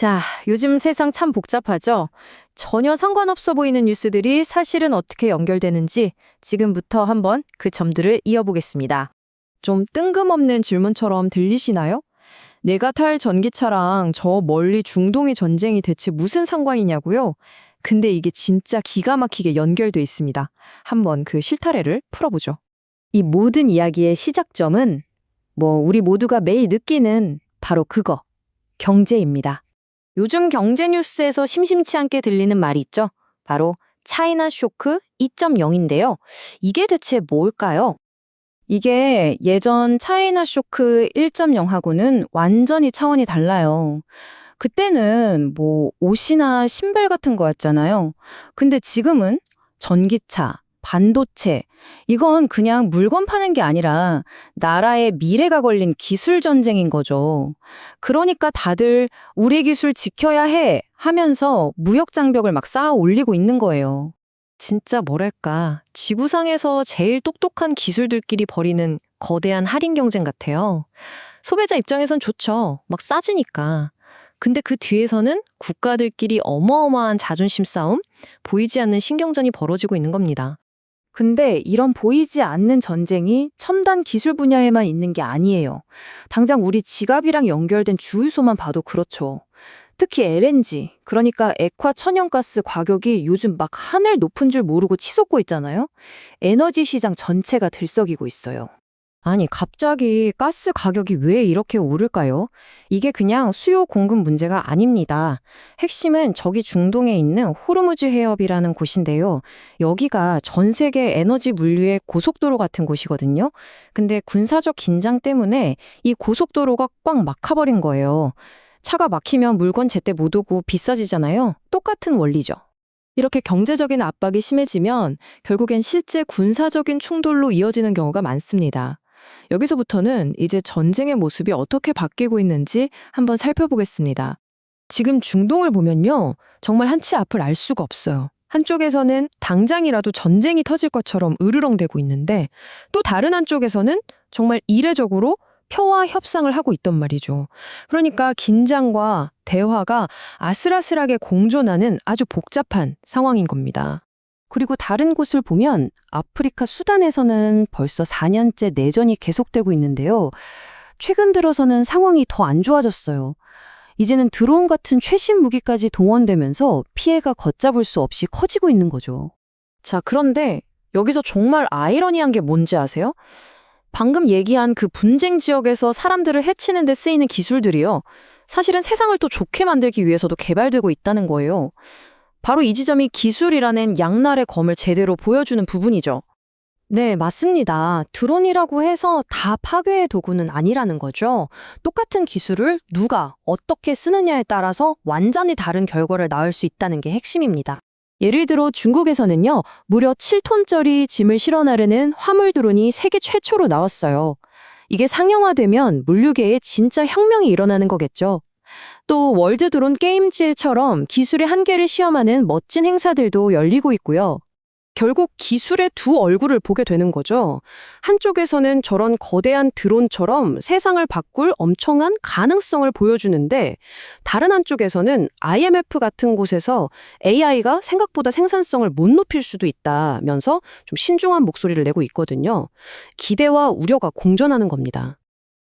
자, 요즘 세상 참 복잡하죠? 전혀 상관없어 보이는 뉴스들이 사실은 어떻게 연결되는지 지금부터 한번 그 점들을 이어보겠습니다. 좀 뜬금없는 질문처럼 들리시나요? 내가 탈 전기차랑 저 멀리 중동의 전쟁이 대체 무슨 상관이냐고요? 근데 이게 진짜 기가 막히게 연결돼 있습니다. 한번 그 실타래를 풀어보죠. 이 모든 이야기의 시작점은 우리 모두가 매일 느끼는 바로 그거, 경제입니다. 요즘 경제 뉴스에서 심심치 않게 들리는 말이 있죠. 바로 차이나 쇼크 2.0인데요. 이게 대체 뭘까요? 이게 예전 차이나 쇼크 1.0하고는 완전히 차원이 달라요. 그때는 옷이나 신발 같은 거였잖아요. 근데 지금은 전기차, 반도체, 이건 그냥 물건 파는 게 아니라 나라의 미래가 걸린 기술 전쟁인 거죠. 그러니까 다들 우리 기술 지켜야 해 하면서 무역 장벽을 막 쌓아 올리고 있는 거예요. 진짜 뭐랄까, 지구상에서 제일 똑똑한 기술들끼리 벌이는 거대한 할인 경쟁 같아요. 소비자 입장에선 좋죠. 막 싸지니까. 근데 그 뒤에서는 국가들끼리 어마어마한 자존심 싸움, 보이지 않는 신경전이 벌어지고 있는 겁니다. 근데 이런 보이지 않는 전쟁이 첨단 기술 분야에만 있는 게 아니에요. 당장 우리 지갑이랑 연결된 주유소만 봐도 그렇죠. 특히 LNG, 그러니까 액화 천연가스 가격이 요즘 막 하늘 높은 줄 모르고 치솟고 있잖아요. 에너지 시장 전체가 들썩이고 있어요. 아니, 갑자기 가스 가격이 왜 이렇게 오를까요? 이게 그냥 수요 공급 문제가 아닙니다. 핵심은 저기 중동에 있는 호르무즈 해협이라는 곳인데요. 여기가 전 세계 에너지 물류의 고속도로 같은 곳이거든요. 근데 군사적 긴장 때문에 이 고속도로가 꽉 막혀버린 거예요. 차가 막히면 물건 제때 못 오고 비싸지잖아요. 똑같은 원리죠. 이렇게 경제적인 압박이 심해지면 결국엔 실제 군사적인 충돌로 이어지는 경우가 많습니다. 여기서부터는 이제 전쟁의 모습이 어떻게 바뀌고 있는지 한번 살펴보겠습니다. 지금 중동을 보면요, 정말 한치 앞을 알 수가 없어요. 한쪽에서는 당장이라도 전쟁이 터질 것처럼 으르렁대고 있는데 또 다른 한쪽에서는 정말 이례적으로 평화 협상을 하고 있단 말이죠. 그러니까 긴장과 대화가 아슬아슬하게 공존하는 아주 복잡한 상황인 겁니다. 그리고 다른 곳을 보면 아프리카 수단에서는 벌써 4년째 내전이 계속되고 있는데요. 최근 들어서는 상황이 더 안 좋아졌어요. 이제는 드론 같은 최신 무기까지 동원되면서 피해가 걷잡을 수 없이 커지고 있는 거죠. 자, 그런데 여기서 정말 아이러니한 게 뭔지 아세요? 방금 얘기한 그 분쟁 지역에서 사람들을 해치는 데 쓰이는 기술들이요. 사실은 세상을 또 좋게 만들기 위해서도 개발되고 있다는 거예요. 바로 이 지점이 기술이라는 양날의 검을 제대로 보여주는 부분이죠. 네, 맞습니다. 드론이라고 해서 다 파괴의 도구는 아니라는 거죠. 똑같은 기술을 누가 어떻게 쓰느냐에 따라서 완전히 다른 결과를 낳을 수 있다는 게 핵심입니다. 예를 들어 중국에서는요, 무려 7톤짜리 짐을 실어 나르는 화물 드론이 세계 최초로 나왔어요. 이게 상용화되면 물류계에 진짜 혁명이 일어나는 거겠죠. 또 월드 드론 게임즈처럼 기술의 한계를 시험하는 멋진 행사들도 열리고 있고요. 결국 기술의 두 얼굴을 보게 되는 거죠. 한쪽에서는 저런 거대한 드론처럼 세상을 바꿀 엄청난 가능성을 보여주는데 다른 한쪽에서는 IMF 같은 곳에서 AI가 생각보다 생산성을 못 높일 수도 있다면서 좀 신중한 목소리를 내고 있거든요. 기대와 우려가 공존하는 겁니다.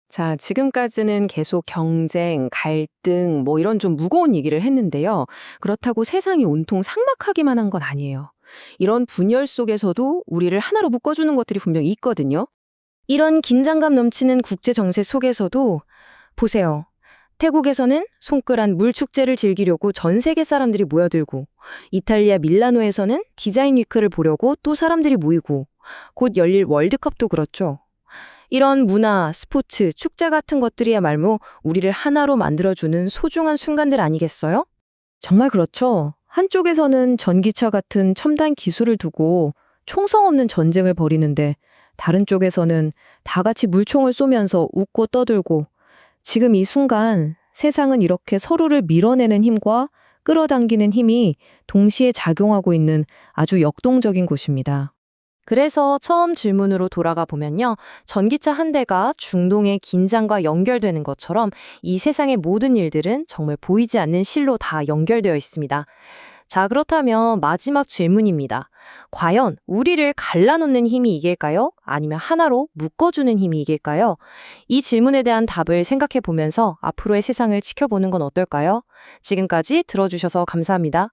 자, 지금까지는 계속 경쟁, 갈등, 이런 좀 무거운 얘기를 했는데요. 그렇다고 세상이 온통 삭막하기만 한 건 아니에요. 이런 분열 속에서도 우리를 하나로 묶어주는 것들이 분명히 있거든요. 이런 긴장감 넘치는 국제 정세 속에서도 보세요. 태국에서는 손끄란 물축제를 즐기려고 전 세계 사람들이 모여들고, 이탈리아 밀라노에서는 디자인 위크를 보려고 또 사람들이 모이고, 곧 열릴 월드컵도 그렇죠. 이런 문화, 스포츠, 축제 같은 것들이야말로 우리를 하나로 만들어주는 소중한 순간들 아니겠어요? 정말 그렇죠. 한쪽에서는 전기차 같은 첨단 기술을 두고 총성 없는 전쟁을 벌이는데 다른 쪽에서는 다 같이 물총을 쏘면서 웃고 떠들고 지금 이 순간 세상은 이렇게 서로를 밀어내는 힘과 끌어당기는 힘이 동시에 작용하고 있는 아주 역동적인 곳입니다. 그래서 처음 질문으로 돌아가 보면요. 전기차 한 대가 중동의 긴장과 연결되는 것처럼 이 세상의 모든 일들은 정말 보이지 않는 실로 다 연결되어 있습니다. 자, 그렇다면 마지막 질문입니다. 과연 우리를 갈라놓는 힘이 이길까요? 아니면 하나로 묶어주는 힘이 이길까요? 이 질문에 대한 답을 생각해 보면서 앞으로의 세상을 지켜보는 건 어떨까요? 지금까지 들어주셔서 감사합니다.